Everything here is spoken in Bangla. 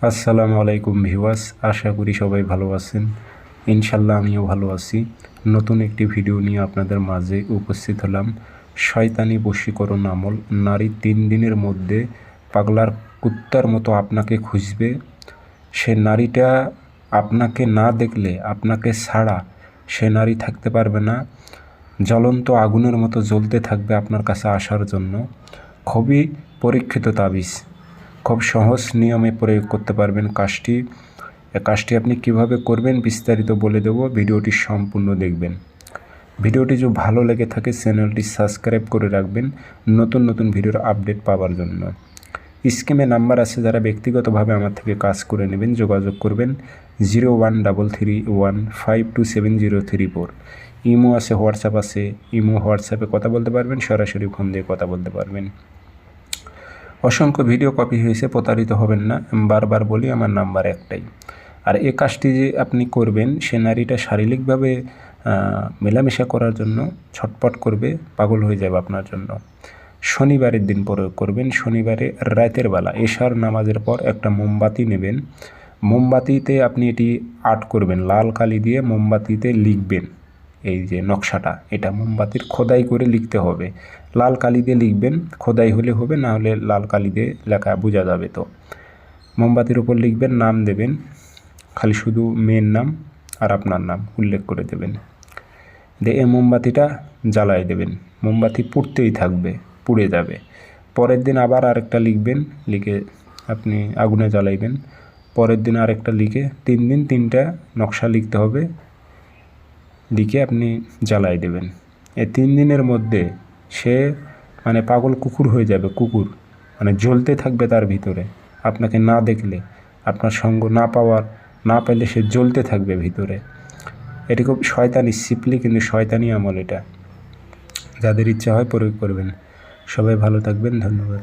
আসসালামু আলাইকুম ভিউয়ার্স, আশা করি সবাই ভালো আছেন। ইনশাল্লাহ আমিও ভালো আছি। নতুন একটি ভিডিও নিয়ে আপনাদের মাঝে উপস্থিত হলাম। শয়তানি বশীকরণ আমল। নারী 3 দিনের মধ্যে পাগলার কুত্তার মতো আপনাকে খুঁজবে। সে নারীটা আপনাকে না দেখলে, আপনাকে ছাড়া সে নারী থাকতে পারবে না। জ্বলন্ত আগুনের মতো জ্বলতে থাকবে আপনার কাছে আসার জন্য। খুবই পরীক্ষিত তাবিজ, খুব সহজ নিয়মে প্রয়োগ করতে পারবেন কাজটি আপনি কিভাবে করবেন বিস্তারিত বলে দেব। ভিডিওটি সম্পূর্ণ দেখবেন। ভিডিওটি যদি ভালো লেগে থাকে চ্যানেলটি সাবস্ক্রাইব করে রাখবেন নতুন নতুন ভিডিওর আপডেট পাওয়ার জন্য। স্ক্রিনে নাম্বার আছে, যারা ব্যক্তিগতভাবে আমার থেকে কাজ করে নেবেন যোগাযোগ করবেন 013315270334। ইমো আছে, হোয়াটসঅ্যাপ আছে। হোয়াটসঅ্যাপে কথা বলতে পারবেন, সরাসরি ফোন দিয়ে কথা বলতে পারবেন। অসংখ্য ভিডিও কপি হয়েছে, প্রতারিত হবেন না। বারবার বলি, আমার নাম্বার একটাই। আর এই কাজটি যে আপনি করবেন, সে নারীটা শারীরিকভাবে মেলামেশা করার জন্য ছটপট করবে, পাগল হয়ে যাবে আপনার জন্য। শনিবারের দিন প্রয়োগ করবেন। শনিবারে রাতের বেলা এশার নামাজের পর একটা মোমবাতি নেবেন। মোমবাতিতে আপনি এটি আর্ট করবেন, লাল কালি দিয়ে মোমবাতিতে লিখবেন। এই যে নকশাটা, এটা মোমবাতির খোদাই করে লিখতে হবে। লাল কালি দিয়ে লিখবেন, খোদাই হলে হবে, না হলে লাল কালি দিয়ে লেখা বোঝা যাবে। তো মোমবাতির উপর লিখবেন, নাম দেবেন, খালি শুধু মেয়ের নাম আর আপনার নাম উল্লেখ করে দেবেন। দিয়ে এই মোমবাতিটা জ্বালাই দেবেন। মোমবাতি পুড়তেই থাকবে, পুড়ে যাবে। পরের দিন আবার আরেকটা লিখবেন, লিখে আপনি আগুনে জ্বালাইবেন। পরের দিন আরেকটা লিখে 3 দিন 3টা নকশা লিখতে হবে, লিখে আপনি জ্বালাই দেবেন। এই 3 দিনের মধ্যে সে পাগল কুকুর হয়ে যাবে। কুকুর জ্বলতে থাকবে তার ভিতরে। আপনাকে না দেখলে, আপনার সঙ্গ না পাইলে সে জ্বলতে থাকবে ভিতরে। এটি খুব শয়তানি সিপলি, কিন্তু শয়তানি আমল এটা। যাদের ইচ্ছা হয় প্রয়োগ করবেন। সবাই ভালো থাকবেন, ধন্যবাদ।